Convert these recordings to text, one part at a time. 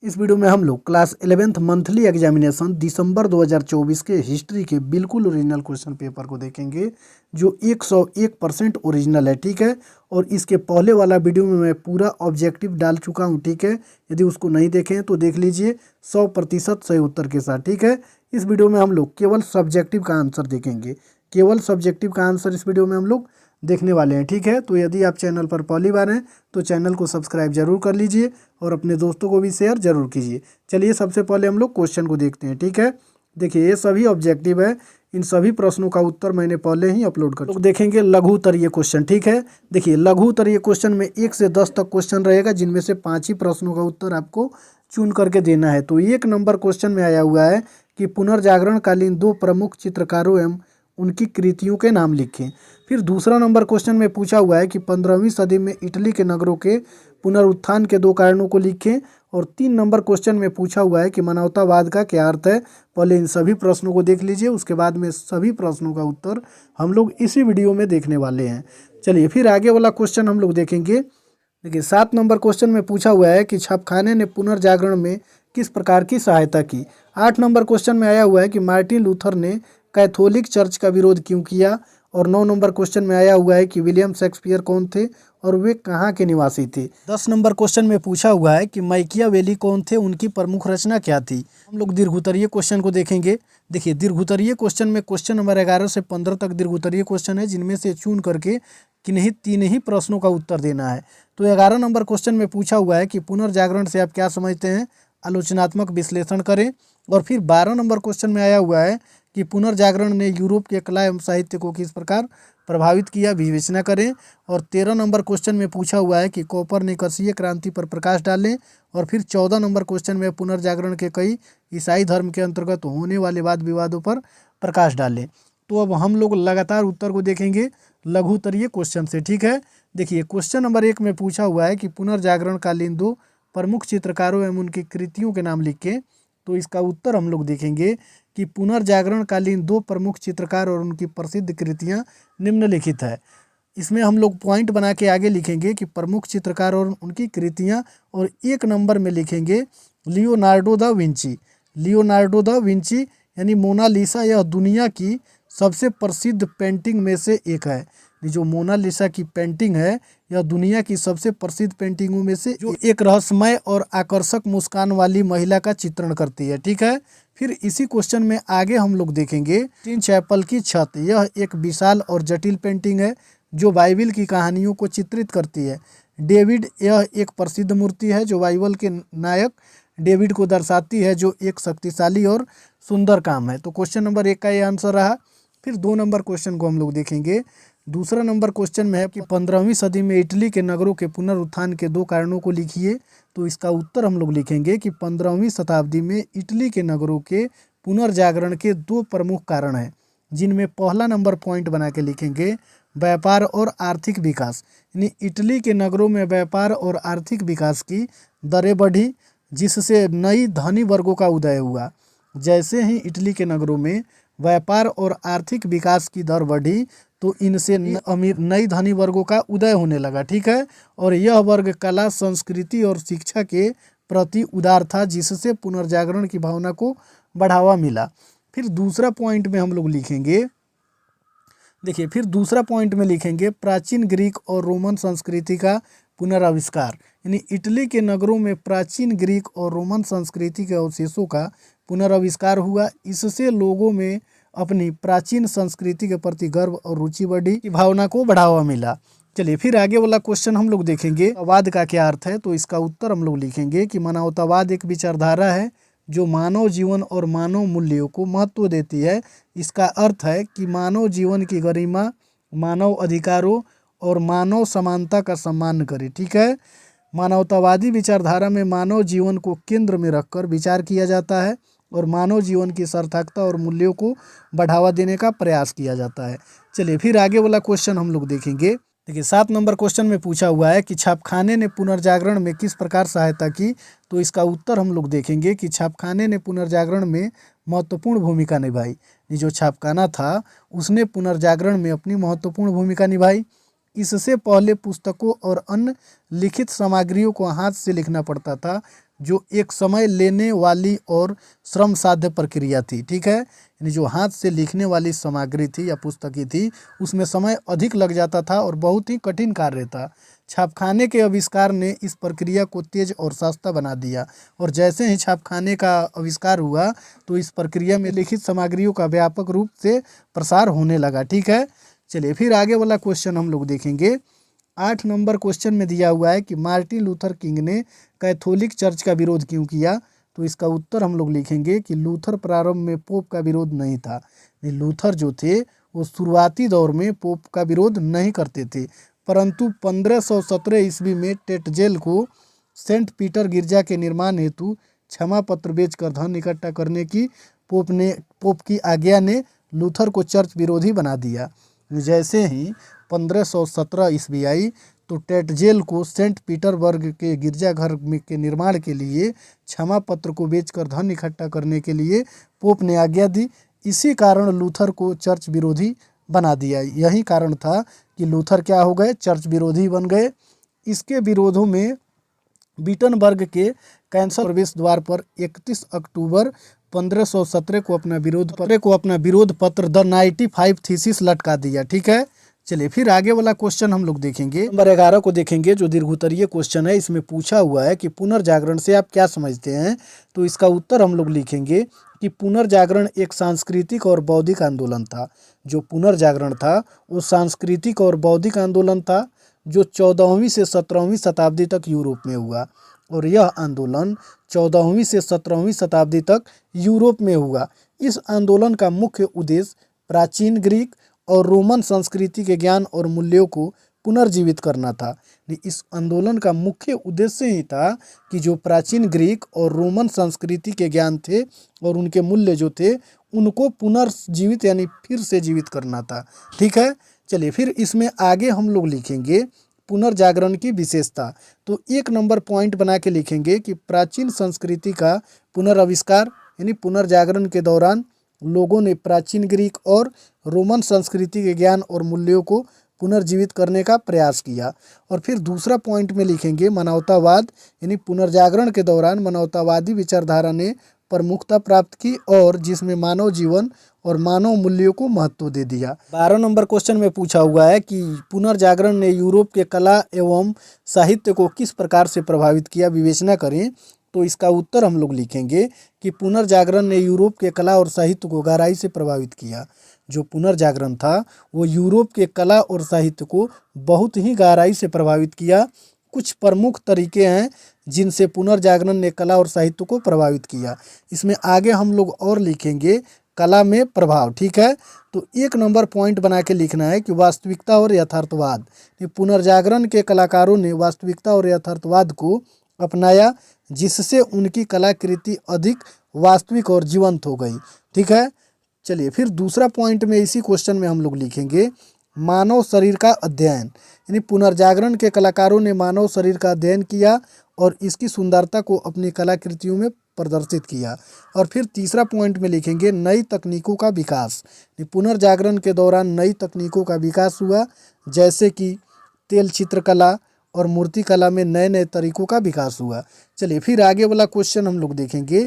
इस वीडियो में हम लोग क्लास 11th मंथली एग्जामिनेशन दिसंबर 2024 के हिस्ट्री के बिल्कुल ओरिजिनल क्वेश्चन पेपर को देखेंगे जो 101% ओरिजिनल है। ठीक है, और इसके पहले वाला वीडियो में मैं पूरा ऑब्जेक्टिव डाल चुका हूं। ठीक है, यदि उसको नहीं देखे हैं तो देख लीजिए 100% सही उत्तर के साथ। ठीक है, इस वीडियो में हम लोग केवल सब्जेक्टिव का आंसर देखेंगे, केवल सब्जेक्टिव का आंसर इस वीडियो में हम लोग देखने वाले हैं। ठीक है, तो यदि आप चैनल पर पहली बार हैं तो चैनल को सब्सक्राइब जरूर कर लीजिए और अपने दोस्तों को भी शेयर जरूर कीजिए। चलिए सबसे पहले हम लोग क्वेश्चन को देखते हैं। ठीक है, देखिए ये सभी ऑब्जेक्टिव है, इन सभी प्रश्नों का उत्तर मैंने पहले ही अपलोड कर। तो देखेंगे लघु उत्तरीय क्वेश्चन। ठीक है, देखिए लघु उत्तरीय क्वेश्चन में 1 से 10 तक क्वेश्चन रहेगा, जिनमें से 5 ही प्रश्नों का उत्तर आपको चुन करके देना है। तो 1 नंबर क्वेश्चन में आया हुआ है कि पुनर्जागरण कालीन 2 प्रमुख चित्रकारों एवं उनकी कृतियों के नाम लिखें। फिर दूसरा नंबर क्वेश्चन में पूछा हुआ है कि 15वीं सदी में इटली के नगरों के पुनरुत्थान के 2 कारणों को लिखें। और 3 नंबर क्वेश्चन में पूछा हुआ है कि मानवतावाद का क्या अर्थ है। पहले इन सभी प्रश्नों को देख लीजिए, उसके बाद में सभी प्रश्नों का उत्तर हम लोग इसी वीडियो में देखने वाले हैं। चलिए फिर आगे वाला क्वेश्चन हम लोग देखेंगे। देखिए 7 नंबर क्वेश्चन में पूछा हुआ है कि छापखाने ने पुनर्जागरण में किस प्रकार की सहायता की। 8 नंबर क्वेश्चन में आया हुआ है कि मार्टिन लूथर ने कैथोलिक चर्च का विरोध क्यों किया। और 9 नंबर क्वेश्चन में आया हुआ है कि विलियम शेक्सपियर कौन थे और वे कहाँ के निवासी थे। 10 नंबर क्वेश्चन में पूछा हुआ है कि मैकियावेली कौन थे, उनकी प्रमुख रचना क्या थी। हम लोग दीर्घोत्तरीय क्वेश्चन को देखेंगे। देखिए दीर्घोत्तरीय क्वेश्चन में क्वेश्चन नंबर 11 से 15 तक दीर्घोत्तरीय क्वेश्चन है, जिनमें से चुन करके किन्हीं 3 ही प्रश्नों का उत्तर देना है। तो 11 नंबर क्वेश्चन में पूछा हुआ है कि पुनर्जागरण से आप क्या समझते हैं, आलोचनात्मक विश्लेषण करें। और फिर 12 नंबर क्वेश्चन में आया हुआ है कि पुनर्जागरण ने यूरोप के कला एवं साहित्य को किस प्रकार प्रभावित किया, विवेचना करें। और 13 नंबर क्वेश्चन में पूछा हुआ है कि कोपरनिकसीय क्रांति पर प्रकाश डालें। और फिर 14 नंबर क्वेश्चन में पुनर्जागरण के कई ईसाई धर्म के अंतर्गत होने वाले वाद विवादों पर प्रकाश डालें। तो अब हम लोग लगातार उत्तर को देखेंगे लघु उत्तरीय क्वेश्चन से। ठीक है, देखिए क्वेश्चन नंबर 1 में पूछा हुआ है कि पुनर्जागरण कालीन 2 प्रमुख चित्रकारों एवं उनकी कृतियों के नाम लिखें। तो इसका उत्तर हम लोग देखेंगे कि पुनर्जागरण कालीन 2 प्रमुख चित्रकार और उनकी प्रसिद्ध कृतियां निम्नलिखित है। इसमें हम लोग पॉइंट बना के आगे लिखेंगे कि प्रमुख चित्रकार और उनकी कृतियां, और 1 नंबर में लिखेंगे Leonardo da Vinci. Leonardo da Vinci यानी मोनालिसा यह दुनिया की सबसे प्रसिद्ध पेंटिंग में से एक है। ये जो मोनालिसा की पेंटिंग है यह दुनिया की सबसे प्रसिद्ध पेंटिंगों में से जो एक रहस्यमय और आकर्षक मुस्कान वाली महिला का चित्रण करती है। ठीक है, फिर इसी क्वेश्चन में आगे हम लोग देखेंगे सिस्टीन चैपल की छत। यह एक विशाल और जटिल पेंटिंग है जो बाइबिल की कहानियों को चित्रित करती है। डेविड यह एक प्रसिद्ध मूर्ति है जो बाइबल के नायक डेविड को दर्शाती है, जो एक शक्तिशाली और सुंदर काम है। तो क्वेश्चन नंबर 1 का ये आंसर रहा। फिर 2 नंबर क्वेश्चन को हम लोग देखेंगे। दूसरा नंबर क्वेश्चन में है कि 15वीं सदी में इटली के नगरों के पुनरुत्थान के 2 कारणों को लिखिए। तो इसका उत्तर हम लोग लिखेंगे कि 15वीं शताब्दी में इटली के नगरों के पुनर्जागरण के 2 प्रमुख कारण हैं, जिनमें पहला नंबर पॉइंट बना के लिखेंगे व्यापार और आर्थिक विकास। यानी इटली के नगरों में व्यापार और आर्थिक विकास की दरें बढ़ी, जिससे नई धनी वर्गों का उदय हुआ। जैसे ही इटली के नगरों में व्यापार और आर्थिक विकास की दर बढ़ी तो इनसे अमीर नई धनी वर्गों का उदय होने लगा। ठीक है, और यह वर्ग कला, संस्कृति और शिक्षा के प्रति उदार था, जिससे पुनर्जागरण की भावना को बढ़ावा मिला। फिर दूसरा पॉइंट में हम लोग लिखेंगे, देखिए फिर दूसरा पॉइंट में लिखेंगे प्राचीन ग्रीक और रोमन संस्कृति का पुनराविष्कार। यानी इटली के नगरों में प्राचीन ग्रीक और रोमन संस्कृति के अवशेषों का पुनराविष्कार हुआ। इससे लोगों में अपनी प्राचीन संस्कृति के प्रति गर्व और रुचि बढ़ी, की भावना को बढ़ावा मिला। चलिए फिर आगे वाला क्वेश्चन हम लोग देखेंगे मानवतावाद का क्या अर्थ है। तो इसका उत्तर हम लोग लिखेंगे कि मानवतावाद एक विचारधारा है जो मानव जीवन और मानव मूल्यों को महत्व देती है। इसका अर्थ है कि मानव जीवन की गरिमा, मानव अधिकारों और मानव समानता का सम्मान करे। ठीक है, मानवतावादी विचारधारा में मानव जीवन को केंद्र में रखकर विचार किया जाता है और मानव जीवन की सार्थकता और मूल्यों को बढ़ावा देने का प्रयास किया जाता है। चलिए फिर आगे वाला क्वेश्चन हम लोग देखेंगे। देखिए 7 नंबर क्वेश्चन में पूछा हुआ है कि छापखाने ने पुनर्जागरण में किस प्रकार सहायता की। तो इसका उत्तर हम लोग देखेंगे कि छापखाने ने पुनर्जागरण में महत्वपूर्ण भूमिका निभाई। ये जो छापखाना था उसने पुनर्जागरण में अपनी महत्वपूर्ण भूमिका निभाई। इससे पहले पुस्तकों और अन्य लिखित सामग्रियों को हाथ से लिखना पड़ता था, जो एक समय लेने वाली और श्रम साध्य प्रक्रिया थी। ठीक है, यानी जो हाथ से लिखने वाली सामग्री थी या पुस्तकें थी, उसमें समय अधिक लग जाता था और बहुत ही कठिन कार्य था। छापखाने के आविष्कार ने इस प्रक्रिया को तेज और सस्ता बना दिया, और जैसे ही छापखाने का आविष्कार हुआ तो इस प्रक्रिया में लिखित सामग्रियों का व्यापक रूप से प्रसार होने लगा। ठीक है, चलिए फिर आगे वाला क्वेश्चन हम लोग देखेंगे। 8 नंबर क्वेश्चन में दिया हुआ है कि मार्टिन लूथर किंग ने कैथोलिक चर्च का विरोध क्यों किया। तो इसका उत्तर हम लोग लिखेंगे कि लूथर प्रारंभ में पोप का विरोध नहीं था। लूथर जो थे वो शुरुआती दौर में पोप का विरोध नहीं करते थे, परंतु 1517 ईस्वी में टेटजेल को सेंट पीटर गिरजा के निर्माण हेतु क्षमा पत्र बेचकर धन इकट्ठा करने की पोप की आज्ञा ने लूथर को चर्च विरोधी बना दिया। जैसे ही 1517 ईस्वी आई तो टेटजेल को सेंट पीटरबर्ग के गिरजाघर के निर्माण के लिए क्षमा पत्र को बेचकर धन इकट्ठा करने के लिए पोप ने आज्ञा दी। इसी कारण लूथर को चर्च विरोधी बना दिया। यही कारण था कि लूथर क्या हो गए, चर्च विरोधी बन गए। इसके विरोधों में बीटनबर्ग के कैंसर प्रवेश द्वार पर 31 अक्टूबर 1517 को अपना विरोध पत्र द 95 थीसिस लटका दिया। ठीक है, चलिए फिर आगे वाला क्वेश्चन हम लोग देखेंगे। नंबर 11 को देखेंगे, जो दीर्घोत्तरीय क्वेश्चन है। इसमें पूछा हुआ है कि पुनर्जागरण से आप क्या समझते हैं। तो इसका उत्तर हम लोग लिखेंगे कि पुनर्जागरण एक सांस्कृतिक और बौद्धिक आंदोलन था। जो पुनर्जागरण था वो सांस्कृतिक और बौद्धिक आंदोलन था, जो 14वीं से 17वीं शताब्दी तक यूरोप में हुआ। और यह आंदोलन 14वीं से 17वीं शताब्दी तक यूरोप में हुआ। इस आंदोलन का मुख्य उद्देश्य प्राचीन ग्रीक और रोमन संस्कृति के ज्ञान और मूल्यों को पुनर्जीवित करना था। इस आंदोलन का मुख्य उद्देश्य ही था कि जो प्राचीन ग्रीक और रोमन संस्कृति के ज्ञान थे और उनके मूल्य जो थे उनको पुनर्जीवित यानी फिर से जीवित करना था। ठीक है, चलिए फिर इसमें आगे हम लोग लिखेंगे पुनर्जागरण की विशेषता। तो 1 नंबर पॉइंट बना के लिखेंगे कि प्राचीन संस्कृति का पुनर्आविष्कार, यानी पुनर्जागरण के दौरान लोगों ने प्राचीन ग्रीक और रोमन संस्कृति के ज्ञान और मूल्यों को पुनर्जीवित करने का प्रयास किया। और फिर दूसरा पॉइंट में लिखेंगे मानवतावाद, यानी पुनर्जागरण के दौरान मानवतावादी विचारधारा ने प्रमुखता प्राप्त की और जिसमें मानव जीवन और मानव मूल्यों को महत्व दे दिया। 12 नंबर क्वेश्चन में पूछा हुआ है कि पुनर्जागरण ने यूरोप के कला एवं साहित्य को किस प्रकार से प्रभावित किया, विवेचना करें। तो इसका उत्तर हम लोग लिखेंगे कि पुनर्जागरण ने यूरोप के कला और साहित्य को गहराई से प्रभावित किया। जो पुनर्जागरण था वो यूरोप के कला और साहित्य को बहुत ही गहराई से प्रभावित किया। कुछ प्रमुख तरीके हैं जिनसे पुनर्जागरण ने कला और साहित्य को प्रभावित किया। इसमें आगे हम लोग और लिखेंगे कला में प्रभाव। ठीक है, तो 1 नंबर पॉइंट बना के लिखना है कि वास्तविकता और यथार्थवाद। पुनर्जागरण के कलाकारों ने वास्तविकता और यथार्थवाद को अपनाया, जिससे उनकी कलाकृति अधिक वास्तविक और जीवंत हो गई। ठीक है, चलिए फिर दूसरा पॉइंट में इसी क्वेश्चन में हम लोग लिखेंगे मानव शरीर का अध्ययन। यानी पुनर्जागरण के कलाकारों ने मानव शरीर का अध्ययन किया और इसकी सुंदरता को अपनी कलाकृतियों में प्रदर्शित किया। और फिर तीसरा पॉइंट में लिखेंगे नई तकनीकों का विकास। पुनर्जागरण के दौरान नई तकनीकों का विकास हुआ, जैसे कि तेल चित्रकला और मूर्ति कला में नए नए तरीकों का विकास हुआ। चलिए फिर आगे वाला क्वेश्चन हम लोग देखेंगे।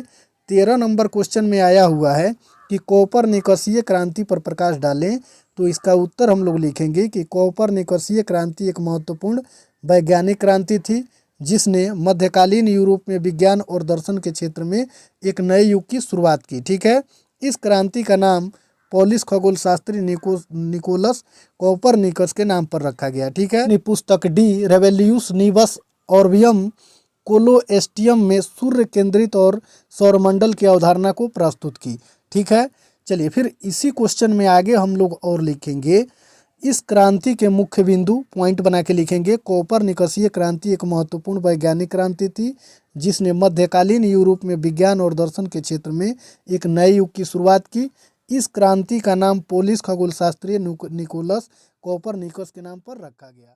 13 नंबर क्वेश्चन में आया हुआ है कि कोपरनिकसीय क्रांति पर प्रकाश डालें। तो इसका उत्तर हम लोग लिखेंगे कि कोपरनिकसीय क्रांति एक महत्वपूर्ण वैज्ञानिक क्रांति थी, जिसने मध्यकालीन यूरोप में विज्ञान और दर्शन के क्षेत्र में एक नए युग की शुरुआत की। ठीक है, इस क्रांति का नाम पोलिश खगोल शास्त्री निकोलस कोपरनिकस के नाम पर रखा गया। ठीक है, पुस्तक डी रेवोल्यूशनिवस ऑर्बियम कोलोएस्टियम में सूर्य केंद्रित और सौरमंडल की अवधारणा को प्रस्तुत की। ठीक है, चलिए फिर इसी क्वेश्चन में आगे हम लोग और लिखेंगे इस क्रांति के मुख्य बिंदु, पॉइंट बना के लिखेंगे कोपरनिकसीय क्रांति एक महत्वपूर्ण वैज्ञानिक क्रांति थी, जिसने मध्यकालीन यूरोप में विज्ञान और दर्शन के क्षेत्र में एक नए युग की शुरुआत की। इस क्रांति का नाम पोलिश खगोल शास्त्री निकोलस कोपरनिकस के नाम पर रखा गया।